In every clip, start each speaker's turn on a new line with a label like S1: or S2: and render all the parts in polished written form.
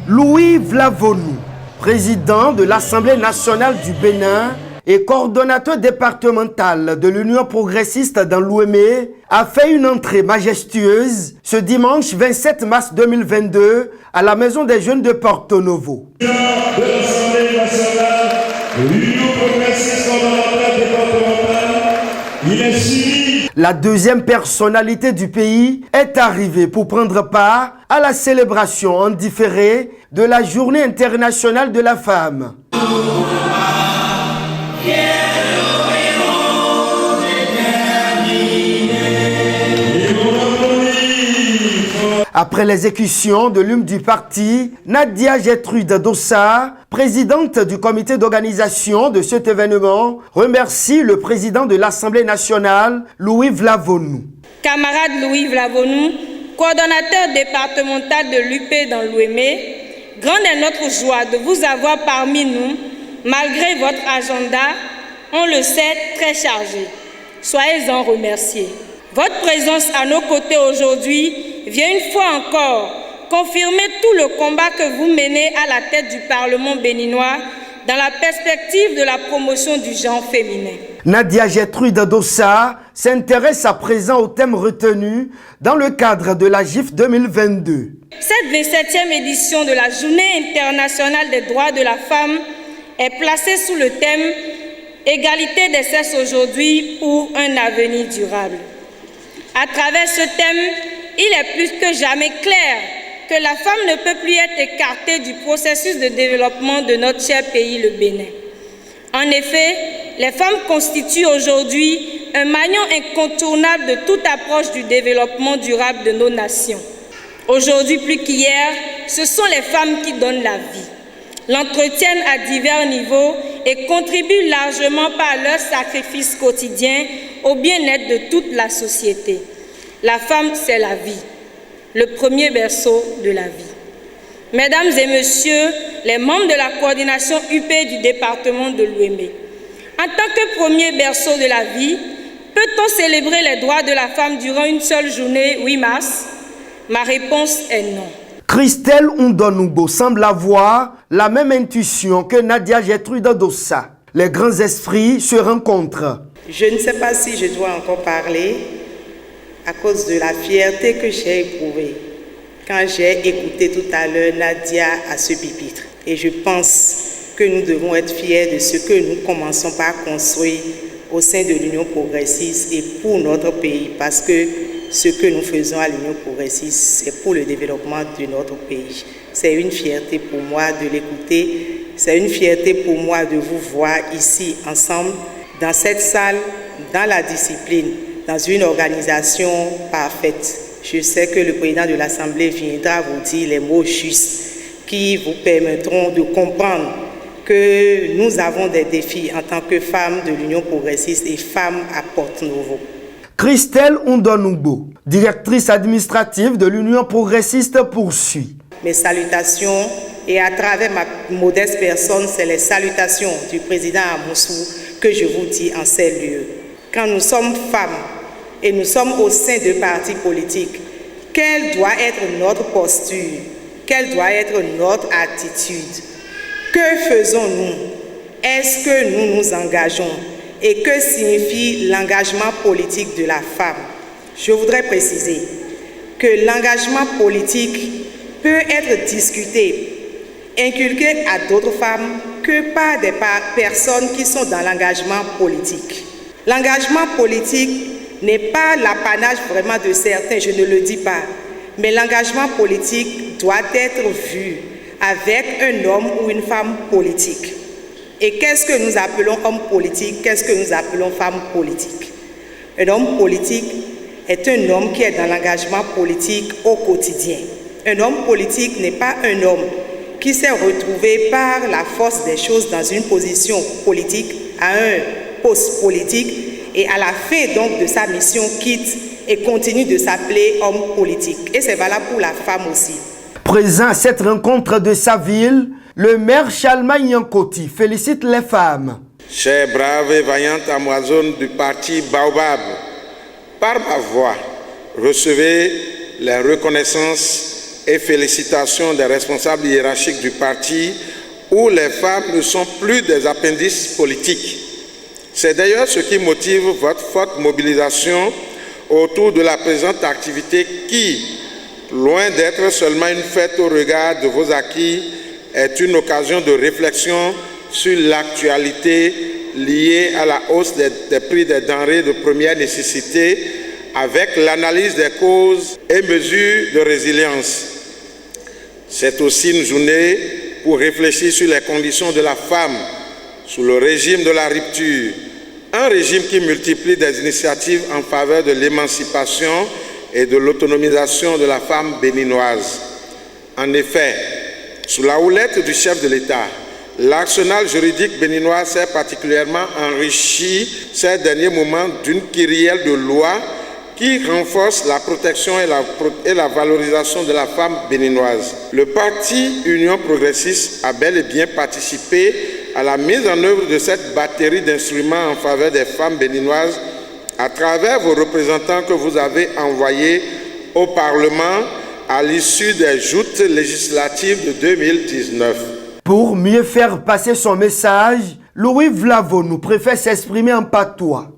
S1: Louis Vlavonou, président de l'Assemblée nationale du Bénin et coordonnateur départemental de l'Union progressiste dans l'Ouémé, a fait une entrée majestueuse ce dimanche 27 mars 2022 à la Maison des Jeunes de Porto Novo.
S2: De l'Assemblée nationale de l'Union progressiste départementale, il est suivi.
S1: La deuxième personnalité du pays est arrivée pour prendre part à la célébration en différé de la Journée internationale de la femme. Après l'exécution de l'hymne du parti, Nadia Gertrude Dossa, présidente du comité d'organisation de cet événement, remercie le président de l'Assemblée nationale, Louis Vlavonou.
S3: Camarade Louis Vlavonou, coordonnateur départemental de l'UP dans l'Ouémé, grande est notre joie de vous avoir parmi nous, malgré votre agenda, on le sait, très chargé. Soyez-en remerciés. Votre présence à nos côtés aujourd'hui vient une fois encore confirmer tout le combat que vous menez à la tête du Parlement béninois dans la perspective de la promotion du genre féminin.
S1: Nadia Gertrude Dossa s'intéresse à présent au thème retenu dans le cadre de la GIF 2022.
S3: Cette 27e édition de la Journée internationale des droits de la femme est placée sous le thème « Égalité des sexes aujourd'hui pour un avenir durable ». À travers ce thème, il est plus que jamais clair que la femme ne peut plus être écartée du processus de développement de notre cher pays, le Bénin. En effet, les femmes constituent aujourd'hui un maillon incontournable de toute approche du développement durable de nos nations. Aujourd'hui plus qu'hier, ce sont les femmes qui donnent la vie, l'entretiennent à divers niveaux et contribuent largement par leur sacrifice quotidien au bien-être de toute la société. La femme, c'est la vie, le premier berceau de la vie. Mesdames et messieurs, les membres de la coordination UP du département de l'Ouémé, en tant que premier berceau de la vie, peut-on célébrer les droits de la femme durant une seule journée, 8 mars? Ma réponse est non.
S1: Christelle Undonoubo semble avoir la même intuition que Nadia Gertrude Dossa. Les grands esprits se rencontrent.
S4: Je ne sais pas si je dois encore parler à cause de la fierté que j'ai éprouvée quand j'ai écouté tout à l'heure Nadia à ce pupitre. Et je pense que nous devons être fiers de ce que nous commençons par construire au sein de l'Union progressiste et pour notre pays, parce que ce que nous faisons à l'Union progressiste, c'est pour le développement de notre pays. C'est une fierté pour moi de l'écouter, c'est une fierté pour moi de vous voir ici ensemble, dans cette salle, dans la discipline, dans une organisation parfaite. Je sais que le président de l'Assemblée viendra vous dire les mots justes qui vous permettront de comprendre que nous avons des défis en tant que femmes de l'Union progressiste et femmes à Porto Novo.
S1: Christelle Undonoubo, directrice administrative de l'Union progressiste, poursuit.
S4: Mes salutations, et à travers ma modeste personne, c'est les salutations du président Amoussou que je vous dis en ces lieux. Quand nous sommes femmes et nous sommes au sein de partis politiques, quelle doit être notre posture? Quelle doit être notre attitude? Que faisons-nous? Est-ce que nous nous engageons? Et que signifie l'engagement politique de la femme? Je voudrais préciser que l'engagement politique peut être discuté, inculqué à d'autres femmes que par des personnes qui sont dans l'engagement politique. L'engagement politique n'est pas l'apanage vraiment de certains, je ne le dis pas, mais l'engagement politique doit être vu avec un homme ou une femme politique. Et qu'est-ce que nous appelons homme politique? Qu'est-ce que nous appelons femme politique? Un homme politique est un homme qui est dans l'engagement politique au quotidien. Un homme politique n'est pas un homme qui s'est retrouvé par la force des choses dans une position politique, à un poste politique, et à la fin donc de sa mission quitte et continue de s'appeler homme politique. Et c'est valable pour la femme aussi.
S1: Présent à cette rencontre de sa ville, le maire Chalma Nyankoti félicite les femmes.
S5: Chères braves et vaillantes Amazones du parti Baobab, par ma voix, recevez la reconnaissance et félicitations des responsables hiérarchiques du parti où les femmes ne sont plus des appendices politiques. C'est d'ailleurs ce qui motive votre forte mobilisation autour de la présente activité qui, loin d'être seulement une fête au regard de vos acquis, est une occasion de réflexion sur l'actualité liée à la hausse des prix des denrées de première nécessité avec l'analyse des causes et mesures de résilience. C'est aussi une journée pour réfléchir sur les conditions de la femme sous le régime de la rupture, un régime qui multiplie des initiatives en faveur de l'émancipation et de l'autonomisation de la femme béninoise. En effet, sous la houlette du chef de l'État, l'arsenal juridique béninois s'est particulièrement enrichi ces derniers moments d'une kyrielle de lois qui renforce la protection et la valorisation de la femme béninoise. Le parti Union progressiste a bel et bien participé à la mise en œuvre de cette batterie d'instruments en faveur des femmes béninoises à travers vos représentants que vous avez envoyés au Parlement à l'issue des joutes législatives de 2019.
S1: Pour mieux faire passer son message, Louis Vlavonou préfère s'exprimer en patois.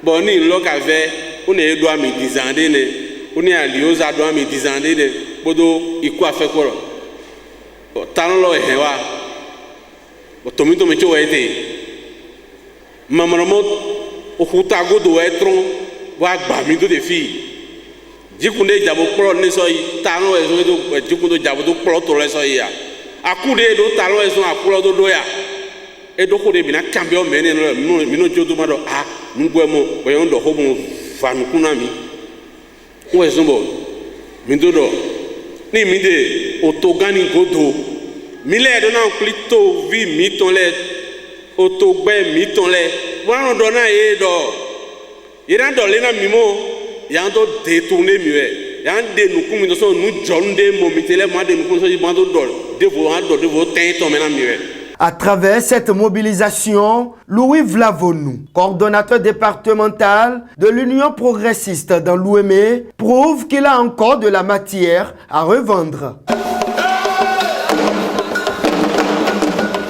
S6: Boni lokave une edo ami dizande ne une alioza do ami dizande ne bodo iku afekoro tanlo ewa botomito mecho ete mamromo okuta godo etron wa gba mi do de fi jikunde jabo pro ne so yi tanlo ezo do jikunde jabo do pro to le so yi ya akude do tanlo ezo akulo do ya edoko de bina cambio mene no mino jodo mado a ngwemo boyo ndo hobo fanu kunami wo zumbo mindodo ni minde otogani godo mile do na klito vi mitonle otogbe mitonle wano do na e do irando le na mimo yando détourner miwe yande nukumi do so nu jonde momitele mo de nukumi so yibando do devo tento mena miwe.
S1: À travers cette mobilisation, Louis Vlavonou, coordonnateur départemental de l'Union progressiste dans l'Ouémé, prouve qu'il a encore de la matière à revendre.